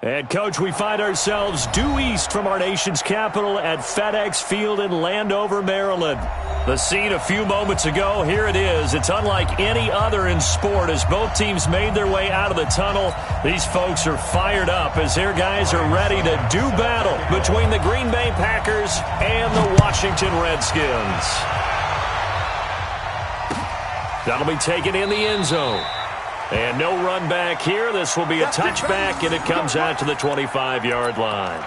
And, Coach, we find ourselves due east from our nation's capital at FedEx Field in Landover, Maryland. The scene a few moments ago, here it is. It's unlike any other in sport as both teams made their way out of the tunnel. These folks are fired up as their guys are ready to do battle between the Green Bay Packers and the Washington Redskins. That'll be taken in the end zone. And no run back here. This will be a touchback, and it comes out to the 25-yard line.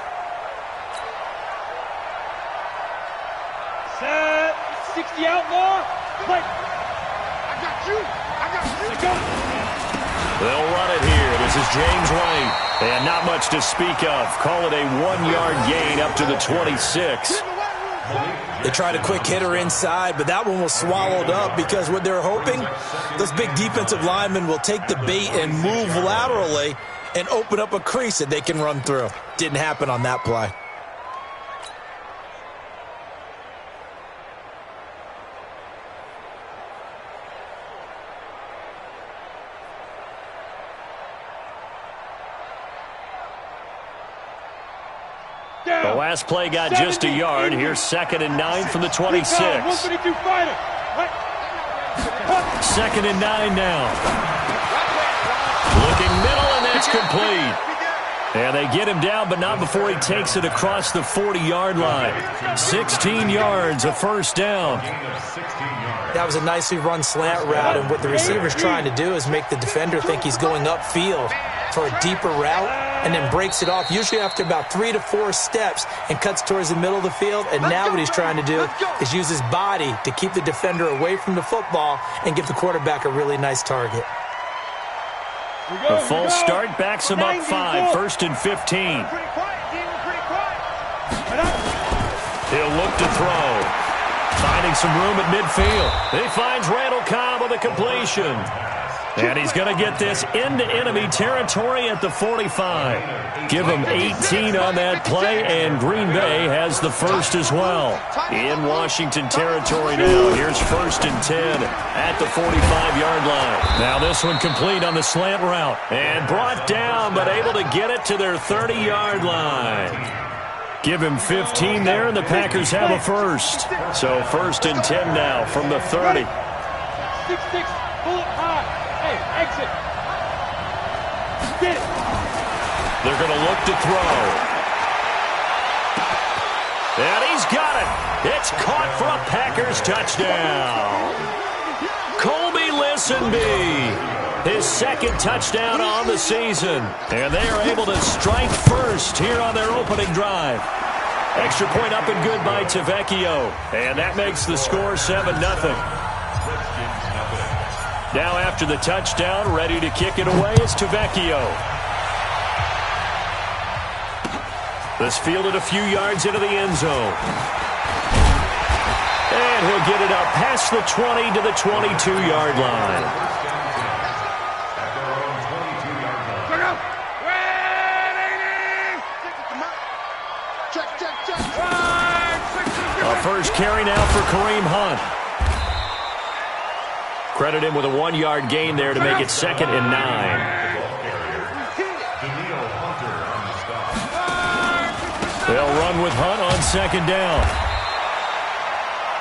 Set. 60 out more. Play. I got you. They'll run it here. This is James White. And not much to speak of. Call it a 1-yard gain up to the 26. They tried a quick hitter inside, but that one was swallowed up because what they're hoping, those big defensive linemen will take the bait and move laterally and open up a crease that they can run through. Didn't happen on that play. The last play got just a yard. Here's 2nd and 9 from the 26. 2nd and 9 now. Looking middle, and that's complete. And they get him down, but not before he takes it across the 40-yard line. 16 yards, a first down. That was a nicely run slant route, and what the receiver's trying to do is make the defender think he's going upfield for a deeper route, and then breaks it off, usually after about 3 to 4 steps, and cuts towards the middle of the field. And now what he's trying to do is use his body to keep the defender away from the football and give the quarterback a really nice target. The full start backs him up 5, 1st and 15. He'll look to throw. Finding some room at midfield. He finds Randall Cobb with a completion. And he's going to get this into enemy territory at the 45. Give him 18 on that play, and Green Bay has the first as well. In Washington territory now. Here's 1st and 10 at the 45-yard line. Now this one complete on the slant route. And brought down, but able to get it to their 30-yard line. Give him 15 there, and the Packers have a first. So 1st and 10 now from the 30. 6-6, bullet high. Hey, exit. Get it. They're going to look to throw. And he's got it. It's caught for a Packers touchdown. Colby Listenby, his 2nd touchdown on the season. And they are able to strike first here on their opening drive. Extra point up and good by Tavecchio. And that makes the score 7-0. Now after the touchdown, ready to kick it away is Tavecchio. This fielded a few yards into the end zone. And he'll get it up past the 20 to the 22-yard line. A first carry now for Kareem Hunt. Credit him with a 1-yard gain there to make it 2nd and 9. They'll run with Hunt on 2nd down.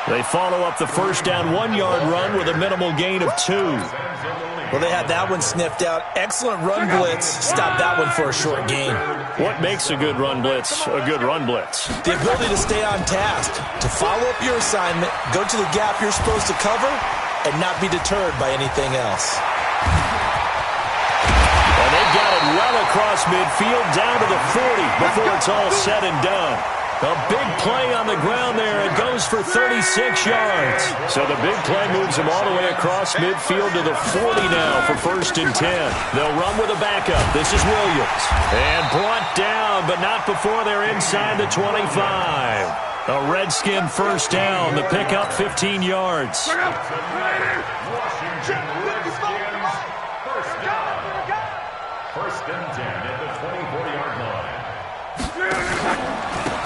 They follow up the first down 1-yard run with a minimal gain of 2. Well, they had that one sniffed out. Excellent run blitz. Stop that one for a short gain. What makes a good run blitz a good run blitz? The ability to stay on task, to follow up your assignment, go to the gap you're supposed to cover, and not be deterred by anything else. And they've got it well across midfield down to the 40 before it's all said and done. A big play on the ground there. It goes for 36 yards. So the big play moves them all the way across midfield to the 40 now for 1st and 10. They'll run with a backup. This is Williams. And brought down, but not before they're inside the 25. A Redskin first down. The pickup 15 yards.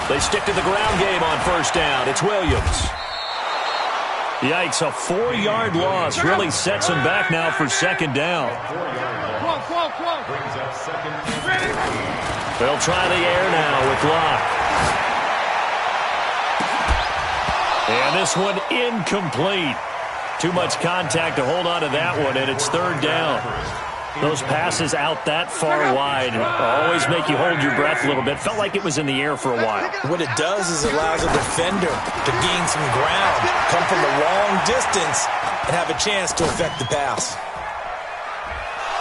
They stick to the ground game on first down. It's Williams. Yikes, a 4-yard loss really sets him back now for 2nd down. Brings up 2nd. They'll try the air now with Locke. And this one incomplete. Too much contact to hold on to that one, and it's third down. Those passes out that far wide always make you hold your breath a little bit. Felt like it was in the air for a while. What it does is it allows a defender to gain some ground, come from a long distance, and have a chance to affect the pass.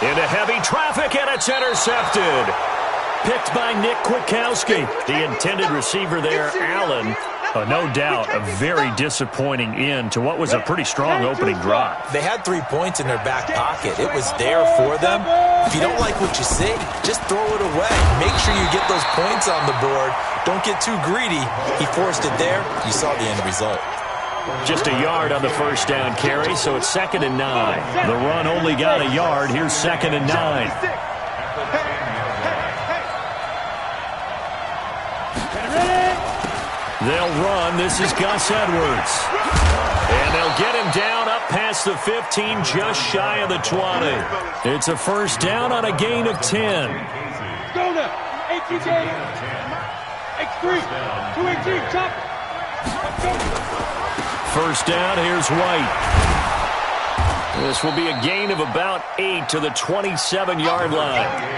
Into heavy traffic, and it's intercepted. Picked by Nick Kwiatkowski. The intended receiver there, Allen. No doubt a very disappointing end to what was a pretty strong opening drive. They had 3 points in their back pocket. It was there for them. If you don't like what you see, just throw it away. Make sure you get those points on the board. Don't get too greedy. He forced it there. You saw the end result. Just a yard on the first down carry, so it's 2nd and 9. The run only got a yard. Here's 2nd and 9. They'll run. This is Gus Edwards. And they'll get him down up past the 15, just shy of the 20. It's a first down on a gain of 10. Go now. 18 game. X3. 218. Chop. First down. Here's White. This will be a gain of about 8 to the 27-yard line.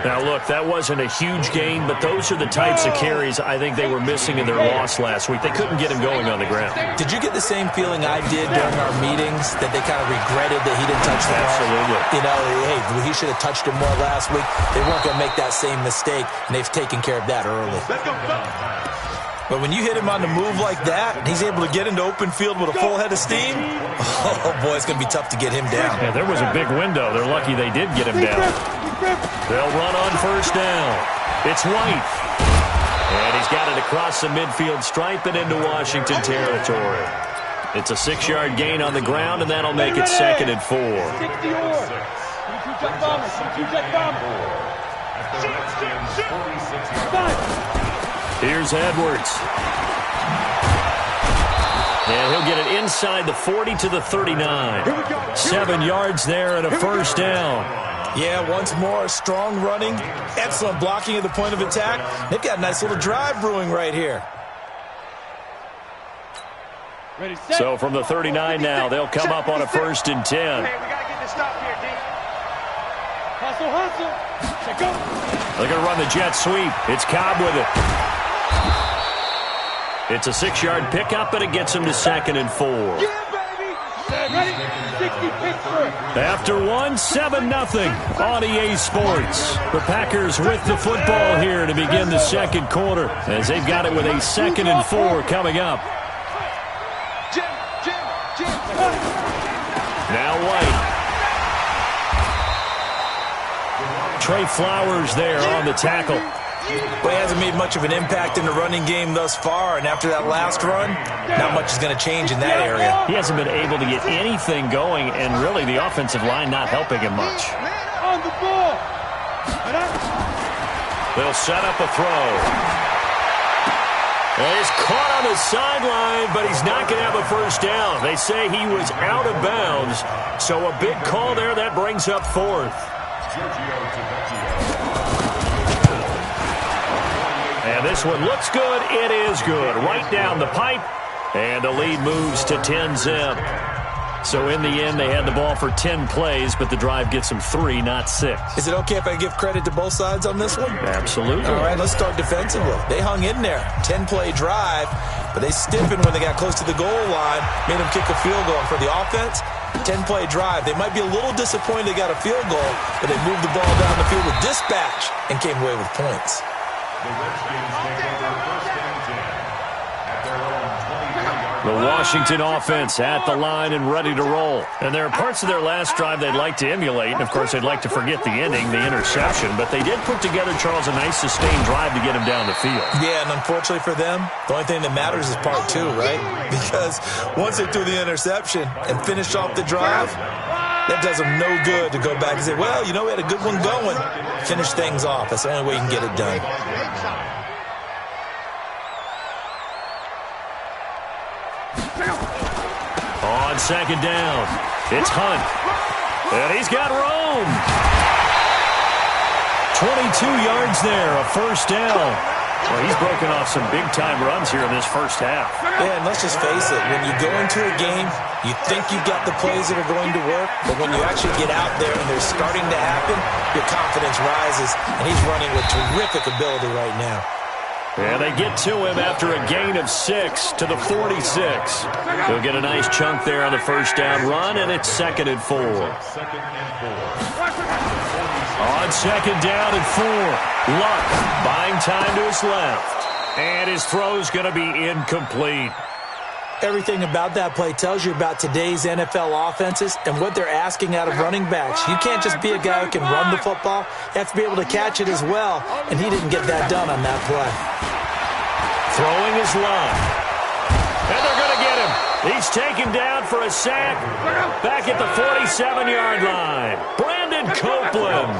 Now, look, that wasn't a huge gain, but those are the types of carries I think they were missing in their loss last week. They couldn't get him going on the ground. Did you get the same feeling I did during our meetings, that they kind of regretted that he didn't touch the ball? Absolutely. You know, hey, he should have touched him more last week. They weren't going to make that same mistake, and they've taken care of that early. But when you hit him on the move like that, and he's able to get into open field with a full head of steam, oh, boy, it's going to be tough to get him down. Yeah, there was a big window. They're lucky they did get him down. They'll run on first down. It's White. And he's got it across the midfield stripe and into Washington territory. It's a 6-yard gain on the ground, and that'll make it 2nd and 4. 60 yards. 22-jet bomber. 22-jet bomber. Here's Edwards. And he'll get it inside the 40 to the 39. 7 yards there and a first down. Yeah, once more, strong running, excellent blocking at the point of attack. They've got a nice little drive brewing right here. So from the 39 now, they'll come up on a 1st and 10. Hey, we got to get this stop here, D. Hustle. Check go. They're going to run the jet sweep. It's Cobb with it. It's a 6-yard pickup, and it gets him to 2nd and 4. Yeah, baby. Ready? 60 Pittsburgh. After 7-0 on EA Sports. The Packers with the football here to begin the second quarter, as they've got it with a 2nd and 4 coming up. Now White. Trey Flowers there on the tackle. Well, he hasn't made much of an impact in the running game thus far, and after that last run, not much is going to change in that area. He hasn't been able to get anything going, and really the offensive line not helping him much. On the ball. They'll set up a throw. And he's caught on the sideline, but he's not going to have a first down. They say he was out of bounds, so a big call there. That brings up 4th. And this one looks good. It is good. Right down the pipe. And the lead moves to 10-zip. So in the end, they had the ball for 10 plays, but the drive gets them 3, not 6. Is it okay if I give credit to both sides on this one? Absolutely. All right, let's start defensively. They hung in there. 10-play drive, but they stiffened when they got close to the goal line, made them kick a field goal. And for the offense, 10-play drive. They might be a little disappointed they got a field goal, but they moved the ball down the field with dispatch and came away with points. The Washington offense at the line and ready to roll. And there are parts of their last drive they'd like to emulate. And, of course, they'd like to forget the ending, the interception. But they did put together, Charles, a nice sustained drive to get him down the field. Yeah, and unfortunately for them, the only thing that matters is part 2, right? Because once they threw the interception and finished off the drive, that does them no good to go back and say, well, you know, we had a good one going. Finish things off. That's the only way you can get it done. On second down, it's Hunt. And he's got room. 22 yards there, a first down. Well, he's broken off some big-time runs here in this first half. Yeah, and let's just face it. When you go into a game, you think you've got the plays that are going to work, but when you actually get out there and they're starting to happen, your confidence rises, and he's running with terrific ability right now. And they get to him after a gain of 6 to the 46. He'll get a nice chunk there on the first down run, and it's 2nd and 4. On 2nd down and 4, Luck buying time to his left. And his throw's going to be incomplete. Everything about that play tells you about today's NFL offenses and what they're asking out of running backs. You can't just be a guy who can run the football. You have to be able to catch it as well, and he didn't get that done on that play. Throwing his line. And they're going to get him. He's taken down for a sack back at the 47-yard line. Brandon Copeland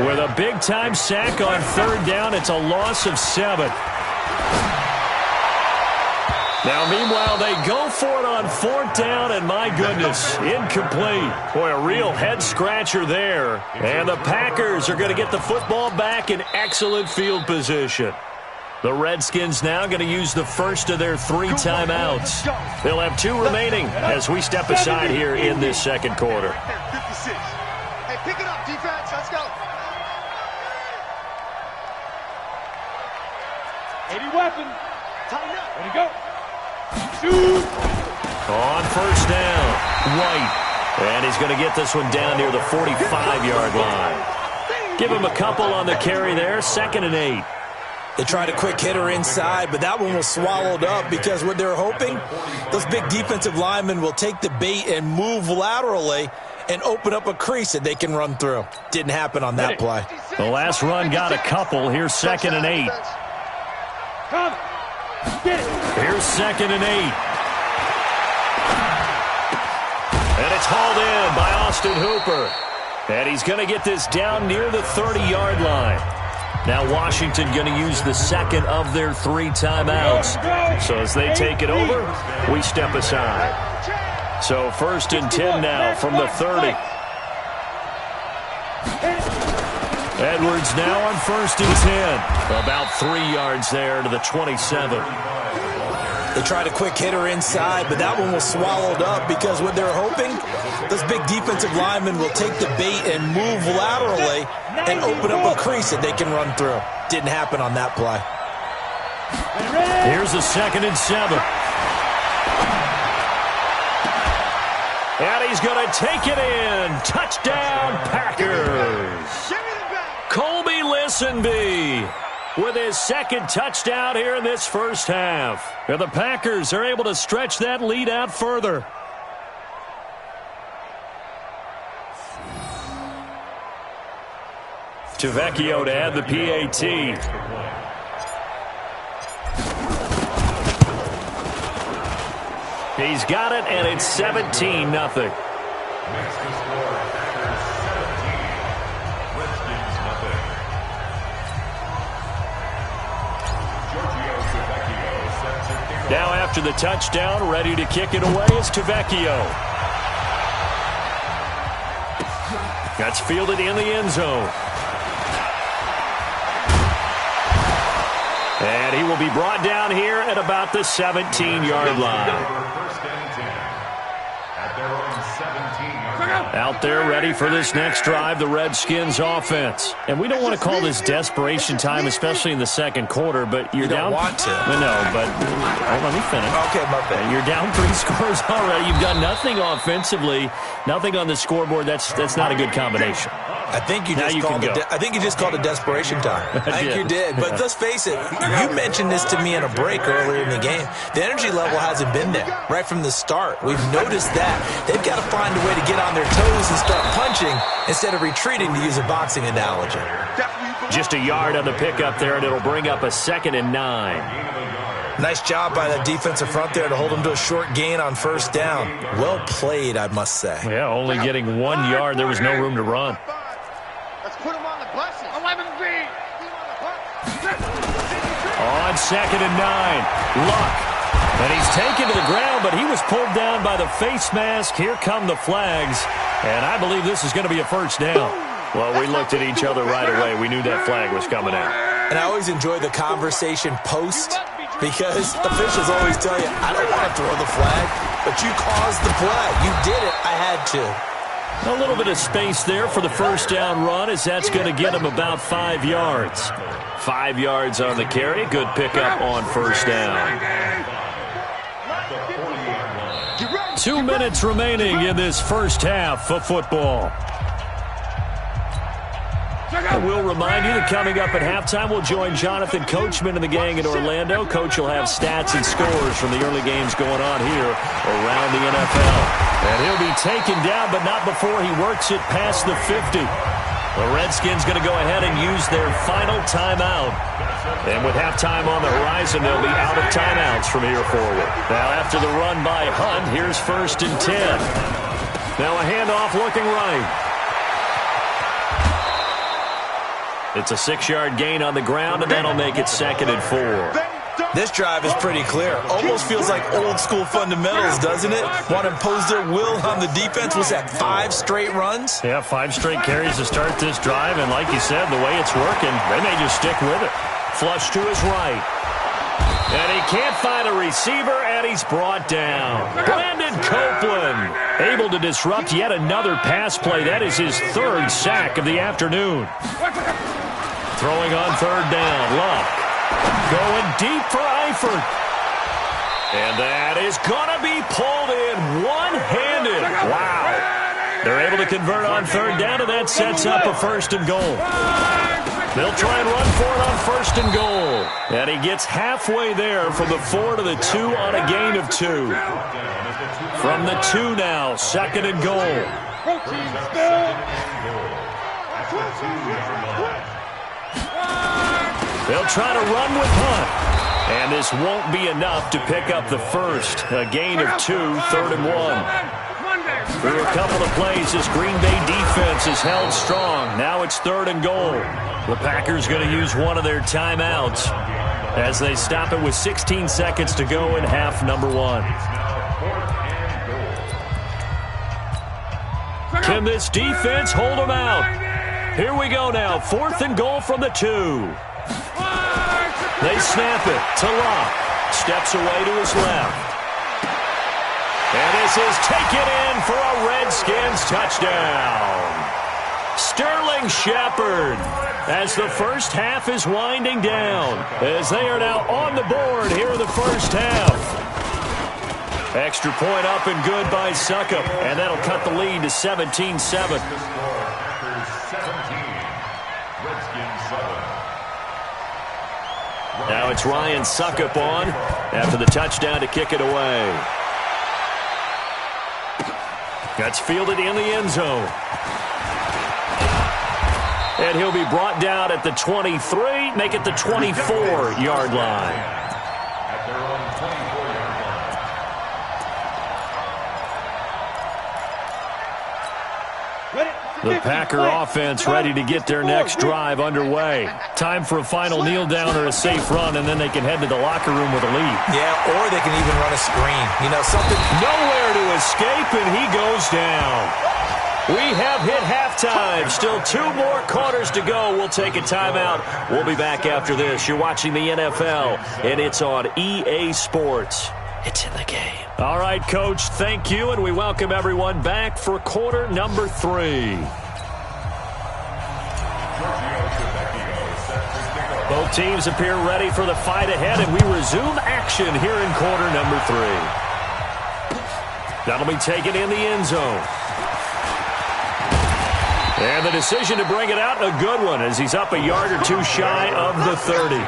with a big-time sack on 3rd down. It's a loss of 7. Now, meanwhile, they go for it on 4th down, and my goodness, incomplete. Boy, a real head-scratcher there. And the Packers are going to get the football back in excellent field position. The Redskins now going to use the first of their 3 timeouts. They'll have 2 remaining as we step aside here in this second quarter. 56. Hey, pick it up, defense. Let's go. 80 weapon. Tighten up. Ready to go. Shoot. On 1st down, White. And he's going to get this one down near the 45-yard line. Give him a couple on the carry there, 2nd and 8. They tried a quick hitter inside, but that one was swallowed up because what they're hoping, those big defensive linemen will take the bait and move laterally and open up a crease that they can run through. Didn't happen on that play. The last run got a couple. Here's 2nd and 8. Come. Get it. Here's 2nd and 8. And it's hauled in by Austin Hooper. And he's going to get this down near the 30-yard line. Now Washington going to use the 2nd of their 3 timeouts. So as they take it over, we step aside. So 1st and 10 now from the 30. Edwards now on 1st and 10. About 3 yards there to the 27. They tried a quick hitter inside, but that one was swallowed up because what they're hoping, those big defensive linemen will take the bait and move laterally and open up a crease that they can run through. Didn't happen on that play. Here's the 2nd and 7. And he's going to take it in. Touchdown, Packers. Colby Listenby with his 2nd touchdown here in this first half. And the Packers are able to stretch that lead out further. Tavecchio to add the PAT. He's got it, and it's 17-0. Now after the touchdown, ready to kick it away is Tavecchio. That's fielded in the end zone. And he will be brought down here at about the 17-yard line. Out there ready for this next drive, the Redskins offense. And we don't want to call this desperation time, especially in the second quarter, but you're down. You don't want to. No, but let me finish. Okay, my bad. You're down 3 scores already. You've done nothing offensively, nothing on the scoreboard. That's not a good combination. I think you just called it desperation time. I think you did. But let's face it, you mentioned this to me in a break earlier in the game. The energy level hasn't been there right from the start. We've noticed that. They've got to find a way to get on their toes and start punching instead of retreating, to use a boxing analogy. Just a yard on the pickup there, and it'll bring up a 2nd and 9. Nice job by that defensive front there to hold them to a short gain on 1st down. Well played, I must say. Yeah, only getting 1 yard. There was no room to run. Put him on the buses. 11 feet. On 2nd and 9, Luck. And he's taken to the ground, but he was pulled down by the face mask. Here come the flags. And I believe this is going to be a first down. Well, we looked at each other right away. We knew that flag was coming out. And I always enjoy the conversation post because officials always tell you, I don't want to throw the flag, but you caused the play. You did it. I had to. A little bit of space there for the first down run as that's going to get him about 5 yards. 5 yards on the carry. Good pickup on first down. 2 minutes remaining in this first half of football. And we'll remind you that coming up at halftime, we'll join Jonathan Coachman and the gang in Orlando. Coach will have stats and scores from the early games going on here around the NFL. And he'll be taken down, but not before he works it past the 50. The Redskins going to go ahead and use their final timeout. And with halftime on the horizon, they'll be out of timeouts from here forward. Now, after the run by Hunt, here's 1st and 10. Now a handoff looking right. It's a 6-yard gain on the ground, and that'll make it 2nd and 4. This drive is pretty clear. Almost feels like old-school fundamentals, doesn't it? Want to impose their will on the defense. Was that 5 straight runs? Yeah, 5 straight carries to start this drive, and like you said, the way it's working, they may just stick with it. Flush to his right. And he can't find a receiver, and he's brought down. Brandon Copeland able to disrupt yet another pass play. That is his 3rd sack of the afternoon. Throwing on 3rd down. Luck going deep for Eifert. And that is going to be pulled in one-handed. Wow. They're able to convert on 3rd down, and that sets up a 1st and goal. They'll try and run for it on 1st and goal. And he gets halfway there from the 4 to the 2 on a gain of 2. From the 2 now, 2nd and goal. They'll try to run with Hunt. And this won't be enough to pick up the 1st. A gain of 2, 3rd and 1. Through a couple of plays, this Green Bay defense is held strong. Now it's 3rd and goal. The Packers going to use one of their timeouts as they stop it with 16 seconds to go in half number 1. Can this defense hold them out? Here we go now. 4th and goal from the 2. They snap it to Locke. Steps away to his left. And this is taken in for a Redskins touchdown. Sterling Shepard as the first half is winding down, as they are now on the board here in the first half. Extra point up and good by Succop, and that'll cut the lead to 17-7. Now it's Ryan Succop on after the touchdown to kick it away. That's fielded in the end zone. And he'll be brought down at the 23, make it the 24-yard line. The Packer offense ready to get their next drive underway. Time for a final kneel down or a safe run, and then they can head to the locker room with a lead. Yeah, or they can even run a screen. You know, something. Nowhere to escape, and he goes down. We have hit halftime. Still 2 more quarters to go. We'll take a timeout. We'll be back after this. You're watching the NFL, and it's on EA Sports. It's in the game. All right, Coach, thank you, and we welcome everyone back for quarter number 3. Both teams appear ready for the fight ahead, and we resume action here in quarter number 3. That'll be taken in the end zone. And the decision to bring it out, a good one, as he's up a yard or 2 shy of the 30.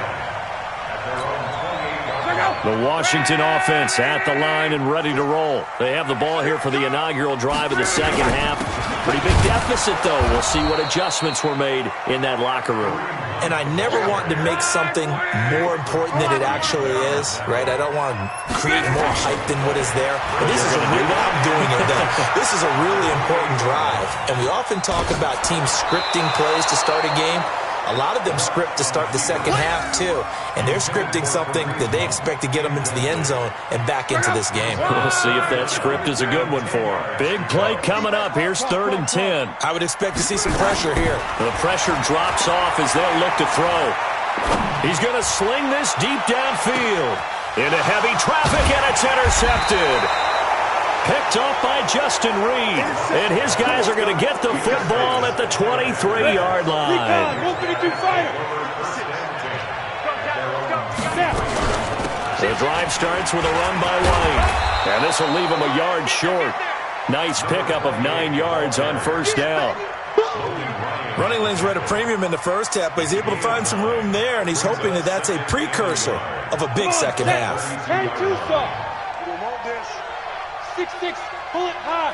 The Washington offense at the line and ready to roll. They have the ball here for the inaugural drive of the second half. Pretty big deficit, though. We'll see what adjustments were made in that locker room. And I never want to make something more important than it actually is, right? I don't want to create more hype than what is there. But this is a really, I'm doing it though. This is a really important drive. And we often talk about teams scripting plays to start a game. A lot of them script to start the second half, too. And they're scripting something that they expect to get them into the end zone and back into this game. We'll see if that script is a good one for them. Big play coming up. Here's 3rd and 10. I would expect to see some pressure here. The pressure drops off as they'll look to throw. He's going to sling this deep downfield. Into heavy traffic, and it's intercepted. Picked off by Justin Reed. And his guys are going to get the football at the 23-yard line. The drive starts with a run by White. And this will leave him a yard short. Nice pickup of 9 yards on 1st down. Running lanes were at a premium in the first half, but he's able to find some room there, and he's hoping that that's a precursor of a big second half. 6-6, pull it high.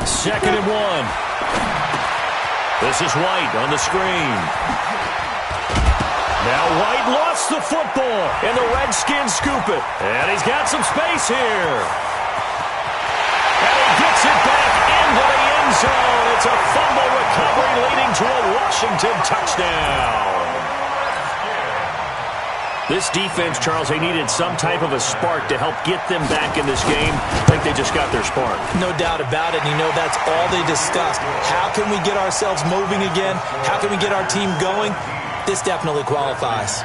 2nd and 1. This is White on the screen. Now White lost the football, and the Redskins scoop it. And he's got some space here. And he gets it back into the end zone. It's a fumble recovery leading to a Washington touchdown. This defense, Charles, they needed some type of a spark to help get them back in this game. I think they just got their spark. No doubt about it. And, that's all they discussed. How can we get ourselves moving again? How can we get our team going? This definitely qualifies.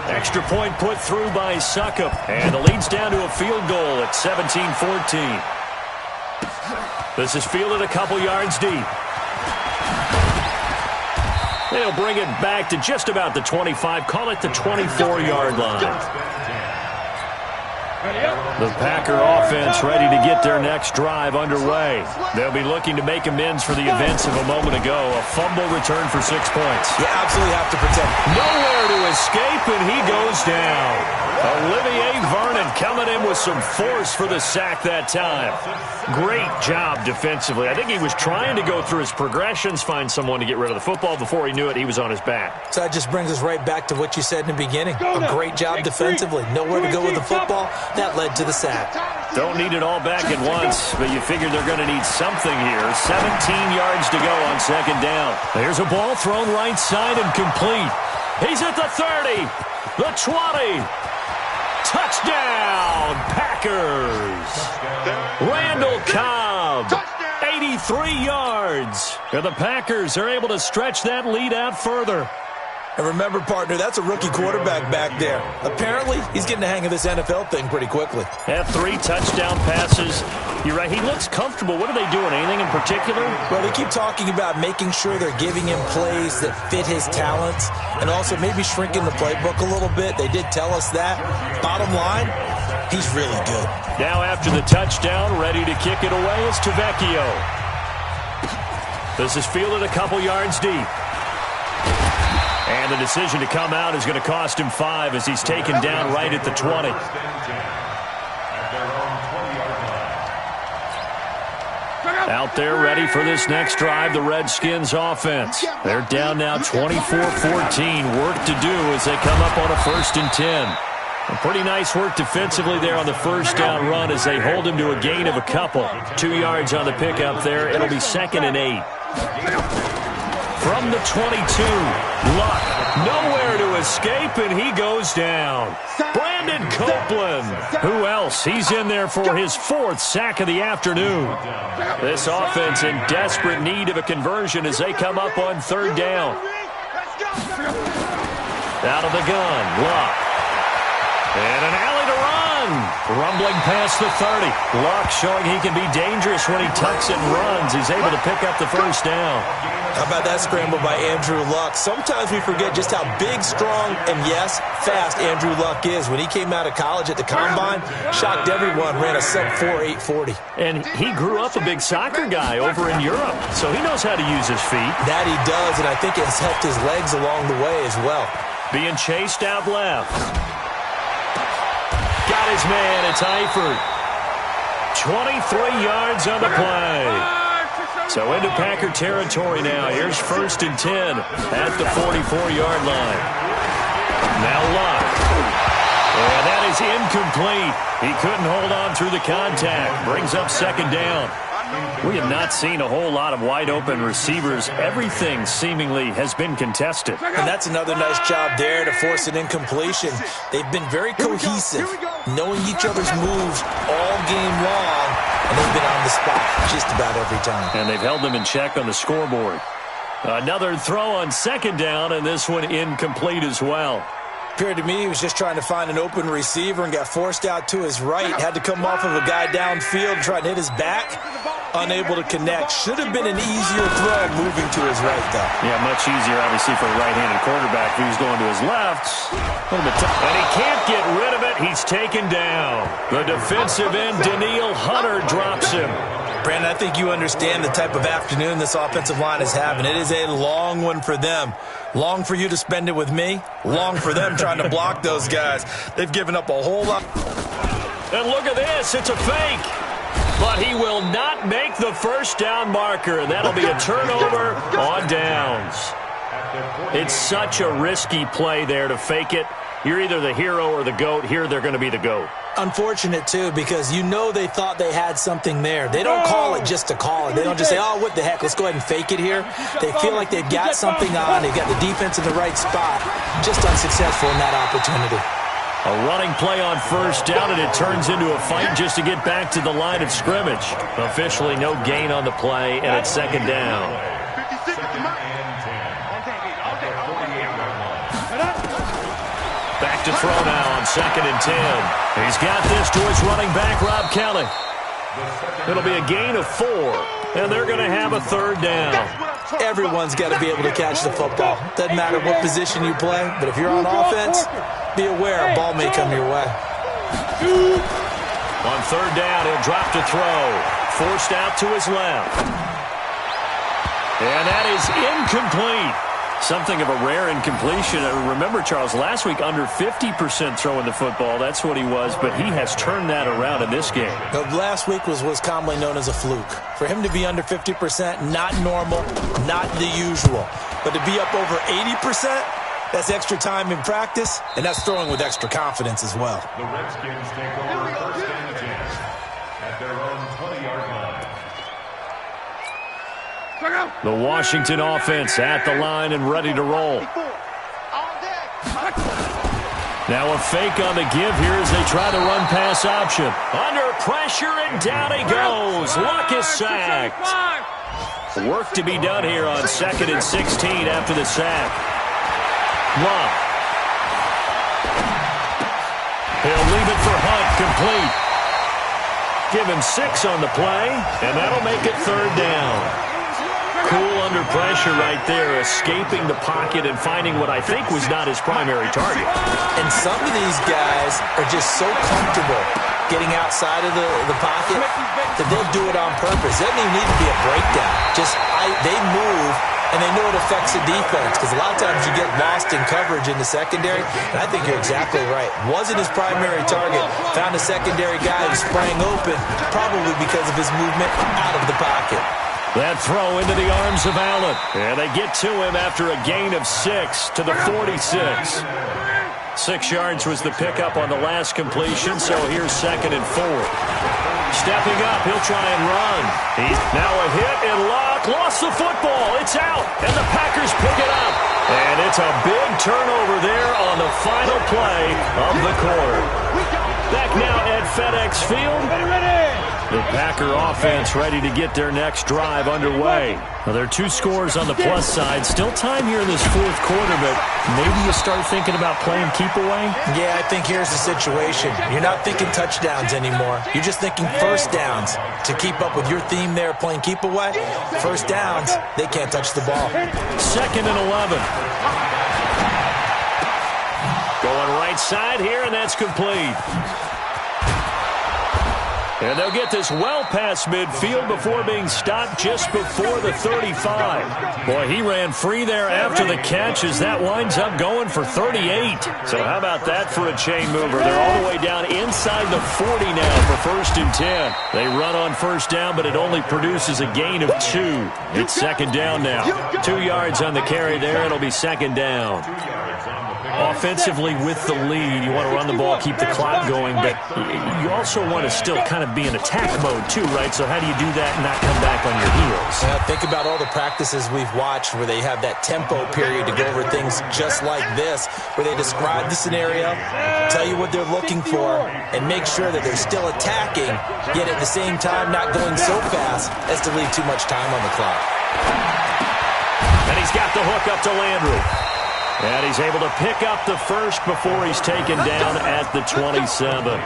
Extra point put through by Suckup. And the lead's down to a field goal at 17-14. This is fielded a couple yards deep. They'll bring it back to just about the 25. Call it the 24-yard line. The Packer offense ready to get their next drive underway. They'll be looking to make amends for the events of a moment ago. A fumble return for 6 points. You absolutely have to protect. Nowhere to escape, and he goes down. Olivier Vernon coming in with some force for the sack that time. Great job defensively. I think he was trying to go through his progressions, find someone to get rid of the football. Before he knew it, he was on his back. So that just brings us right back to what you said in the beginning. A great job defensively. Nowhere to go with the football. That led to the sack. Don't need it all back at once, but you figure they're going to need something here. 17 yards to go on 2nd down. There's a ball thrown right side and complete. He's at the 30, the 20. Touchdown, Packers. Randall Cobb, 83 yards. And the Packers are able to stretch that lead out further. And remember, partner, that's a rookie quarterback back there. Apparently, he's getting the hang of this NFL thing pretty quickly. Had 3 touchdown passes. You're right, he looks comfortable. What are they doing? Anything in particular? Well, they keep talking about making sure they're giving him plays that fit his talents and also maybe shrinking the playbook a little bit. They did tell us that. Bottom line, he's really good. Now after the touchdown, ready to kick it away is Tavecchio. This is fielded a couple yards deep. And the decision to come out is going to cost him 5 as he's taken down right at the 20. Out there ready for this next drive, the Redskins offense. They're down now 24-14. Work to do as they come up on a 1st and 10. A pretty nice work defensively there on the 1st down run as they hold him to a gain of a couple. 2 yards on the pickup there. It'll be 2nd and 8. From the 22, Luck, nowhere to escape, and he goes down. Brandon Copeland, who else? He's in there for his 4th sack of the afternoon. This offense in desperate need of a conversion as they come up on 3rd down. Out of the gun, Luck. And an alley to run. Rumbling past the 30. Luck showing he can be dangerous when he tucks it and runs. He's able to pick up the 1st down. How about that scramble by Andrew Luck? Sometimes we forget just how big, strong, and, yes, fast Andrew Luck is. When he came out of college at the Combine, shocked everyone, ran a sub-4 840. And he grew up a big soccer guy over in Europe, so he knows how to use his feet. That he does, and I think it has helped his legs along the way as well. Being chased out left. Got his man, it's Eifert. 23 yards on the play. So into Packer territory now. Here's 1st and 10 at the 44-yard line. Now Luck. And that is incomplete. He couldn't hold on through the contact. Brings up 2nd down. We have not seen a whole lot of wide-open receivers. Everything seemingly has been contested. And that's another nice job there to force an incompletion. They've been very cohesive, knowing each other's moves all game long, and they've been on the spot just about every time. And they've held them in check on the scoreboard. Another throw on second down, and this one incomplete as well. Appeared to me he was just trying to find an open receiver and got forced out to his right. Had to come off of a guy downfield and try to hit his back. Unable to connect. Should have been an easier throw moving to his right, though. Yeah, much easier, obviously, for a right-handed quarterback. If he was going to his left, a little bit tough. And he can't get rid of it. He's taken down. The defensive end, Daniil Hunter, drops him. Brandon, I think you understand the type of afternoon this offensive line is having. It is a long one for them. Long for you to spend it with me. Long for them trying to block those guys. They've given up a whole lot. And look at this. It's a fake. But he will not make the first down marker. And that'll be a turnover on downs. It's such a risky play there to fake it. You're either the hero or the GOAT. Here they're going to be the GOAT. Unfortunate, too, because you know they thought they had something there. They don't call it just to call it. They don't just say, oh, what the heck, let's go ahead and fake it here. They feel like they've got something on. They've got the defense in the right spot. Just unsuccessful in that opportunity. A running play on first down, and it turns into a fight just to get back to the line of scrimmage. Officially no gain on the play, and it's second down. Back to throw now on 2nd and 10. He's got this to his running back, Rob Kelly. It'll be a gain of 4, and they're going to have a third down. Everyone's got to be able to catch the football. Doesn't matter what position you play, but if you're on offense, be aware a ball may come your way. On third down, he'll drop to throw. Forced out to his left. And that is incomplete. Something of a rare incompletion. Remember, Charles, last week under 50% throwing the football. That's what he was, but he has turned that around in this game. Last week was commonly known as a fluke. For him to be under 50%, not normal, not the usual. But to be up over 80%, that's extra time in practice, and that's throwing with extra confidence as well. The Redskins take over 1st and 10 at their own 20-yard line. The Washington offense at the line and ready to roll. Now a fake on the give here as they try the run-pass option. Under pressure, and down he goes. Luck is sacked. Work to be done here on 2nd and 16 after the sack. Luck. He'll leave it for Hunt, complete. Give him 6 on the play, and that'll make it third down. Cool under pressure right there, escaping the pocket and finding what I think was not his primary target. And some of these guys are just so comfortable getting outside of the pocket that they'll do it on purpose. It doesn't even need to be a breakdown. They move, and they know it affects the defense, because a lot of times you get lost in coverage in the secondary, and I think you're exactly right. Wasn't his primary target. Found a secondary guy who sprang open, probably because of his movement out of the pocket. That throw into the arms of Allen. And they get to him after a gain of 6 to the 46. 6 yards was the pickup on the last completion, so here's 2nd and 4. Stepping up, he'll try and run. Now a hit, and Luck lost the football. It's out, and the Packers pick it up. And it's a big turnover there on the final play of the quarter. Back now at FedEx Field. The Packer offense ready to get their next drive underway. Now, there are 2 scores on the plus side. Still time here in this 4th quarter, but maybe you start thinking about playing keep away? Yeah, I think here's the situation. You're not thinking touchdowns anymore. You're just thinking first downs. To keep up with your theme there, playing keep away, first downs, they can't touch the ball. 2nd and 11. Going right side here, and that's complete. And they'll get this well past midfield before being stopped just before the 35. Boy, he ran free there after the catch as that winds up going for 38. So how about that for a chain mover? They're all the way down inside the 40 now for 1st and 10. They run on first down, but it only produces a gain of 2. It's 2nd down now. 2 yards on the carry there. It'll be 2nd down. 2 yards on the Offensively with the lead, you want to run the ball, keep the clock going, but you also want to still kind of be in attack mode too, right? So how do you do that and not come back on your heels? Think about all the practices we've watched where they have that tempo period to go over things just like this, where they describe the scenario, tell you what they're looking for, and make sure that they're still attacking, yet at the same time not going so fast as to leave too much time on the clock. And he's got the hook up to Landry. And he's able to pick up the first before he's taken down at the 27.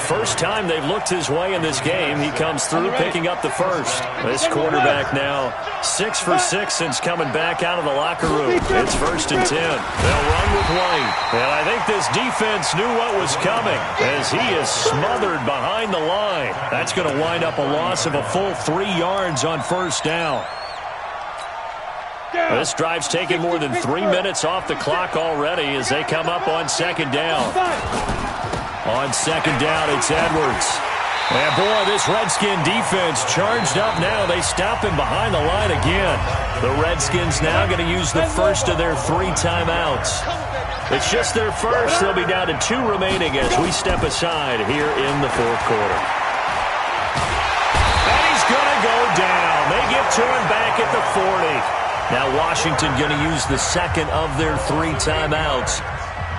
First time they've looked his way in this game. He comes through picking up the first. This quarterback now 6 for 6 since coming back out of the locker room. It's 1st and 10. They'll run with White. And I think this defense knew what was coming as he is smothered behind the line. That's going to wind up a loss of a full 3 yards on 1st down. This drive's taken more than 3 minutes off the clock already as they come up on 2nd down. On 2nd down, it's Edwards. And boy, this Redskin defense charged up now. They stop him behind the line again. The Redskins now going to use the first of their 3 timeouts. It's just their first. They'll be down to 2 remaining as we step aside here in the 4th quarter. And he's going to go down. They get to him back at the 40. Now Washington going to use the second of their 3 timeouts.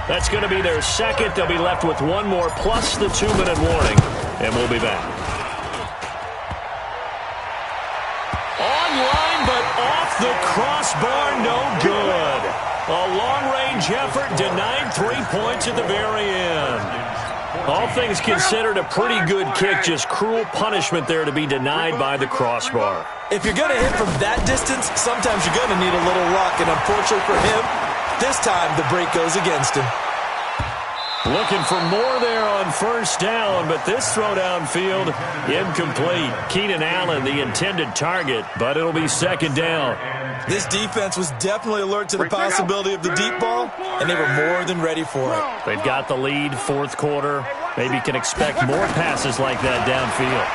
That's going to be their second. They'll be left with 1 more plus the 2-minute warning. And we'll be back. Online, but off the crossbar, no good. A long-range effort denied 3 points at the very end. All things considered, a pretty good kick. Just cruel punishment there to be denied by the crossbar. If you're going to hit from that distance, sometimes you're going to need a little luck. And unfortunately for him, this time the break goes against him. Looking for more there on 1st down, but this throw downfield incomplete. Keenan Allen, the intended target, but it'll be 2nd down. This defense was definitely alert to the possibility of the deep ball, and they were more than ready for it. They've got the lead, 4th quarter. Maybe can expect more passes like that downfield.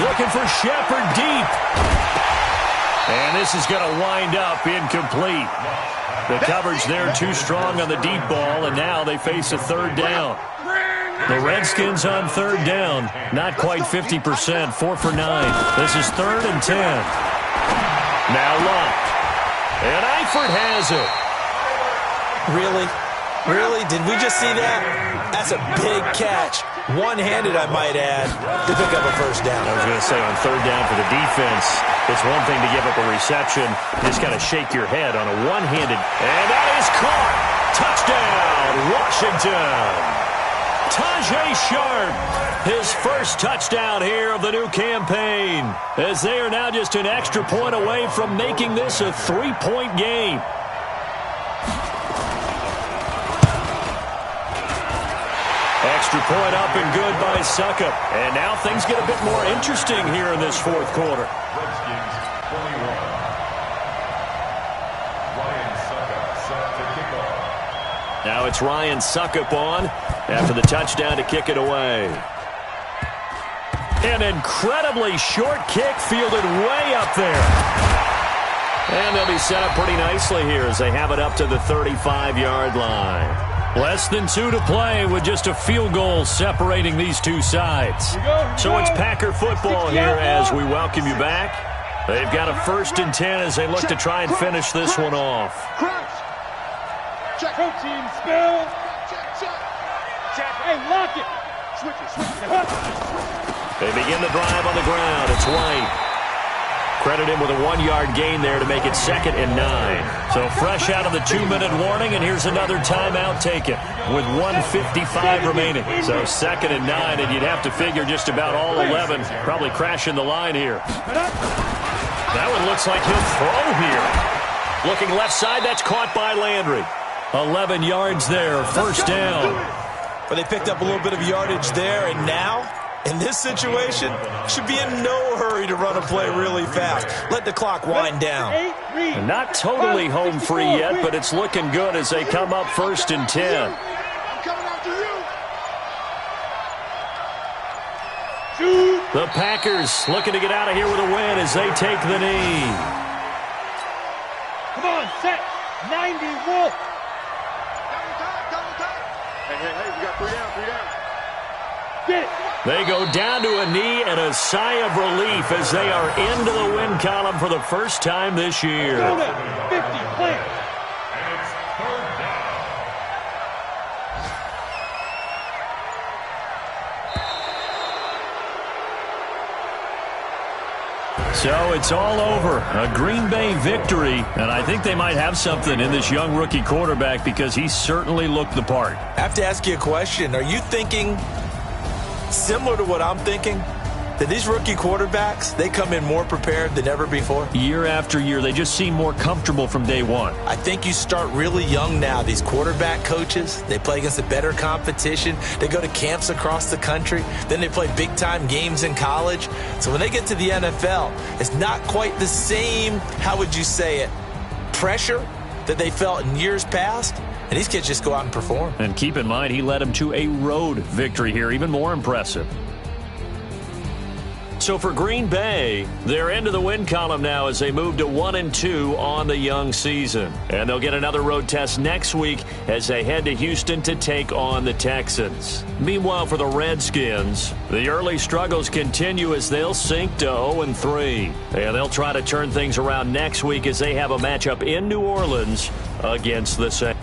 Looking for Shepard deep. And this is going to wind up incomplete. The coverage there too strong on the deep ball, and now they face a 3rd down. The Redskins on 3rd down, not quite 50%, 4 for 9. This is 3rd and 10. Now Luck. And Eifert has it. Really? Really? Did we just see that? That's a big catch. One-handed, I might add, to pick up a 1st down. I was going to say on 3rd down for the defense, it's one thing to give up a reception. You just kind of shake your head on a one-handed. And that is caught. Touchdown, Washington. Tajay Sharp, his first touchdown here of the new campaign, as they are now just an extra point away from making this a 3-point game. Extra point up and good by Suckup. And now things get a bit more interesting here in this 4th quarter. Redskins 21. Ryan Suckup set to kick off. Now it's Ryan Suckup on after the touchdown to kick it away. An incredibly short kick fielded way up there. And they'll be set up pretty nicely here as they have it up to the 35-yard line. Less than 2 to play with just a field goal separating these two sides. So it's Packer football here as we welcome you back. They've got a 1st and 10 as they look to try and finish this one off. Check. Team spell. Check. Hey, lock it. Switch it. They begin the drive on the ground. It's White. Credit him with a 1-yard gain there to make it 2nd and 9. So fresh out of the 2-minute warning, and here's another timeout taken with 1:55 remaining. So 2nd and 9, and you'd have to figure just about all 11 probably crashing the line here. That one looks like he'll throw here. Looking left side, that's caught by Landry. 11 yards there, 1st down. But they picked up a little bit of yardage there, and now, in this situation, should be in no hurry to run a play really fast. Let the clock wind down. Not totally home free yet, but it's looking good as they come up 1st and 10. The Packers looking to get out of here with a win as they take the knee. Come on, set. 90 Wolf. Hey, we got 3 down. Get it. They go down to a knee and a sigh of relief as they are into the win column for the first time this year. Go down. 50, plant. And it's 3rd down. So it's all over. A Green Bay victory. And I think they might have something in this young rookie quarterback because he certainly looked the part. I have to ask you a question. Are you thinking similar to what I'm thinking? That these rookie quarterbacks, they come in more prepared than ever before? Year after year, they just seem more comfortable from day one. I think you start really young now. These quarterback coaches, they play against a better competition. They go to camps across the country. Then they play big-time games in college. So when they get to the NFL, it's not quite the same, how would you say it, pressure that they felt in years past. And these kids just go out and perform. And keep in mind, he led them to a road victory here, even more impressive. So for Green Bay, they're into the win column now as they move to 1-2 on the young season. And they'll get another road test next week as they head to Houston to take on the Texans. Meanwhile, for the Redskins, the early struggles continue as they'll sink to 0-3. And they'll try to turn things around next week as they have a matchup in New Orleans against the Saints.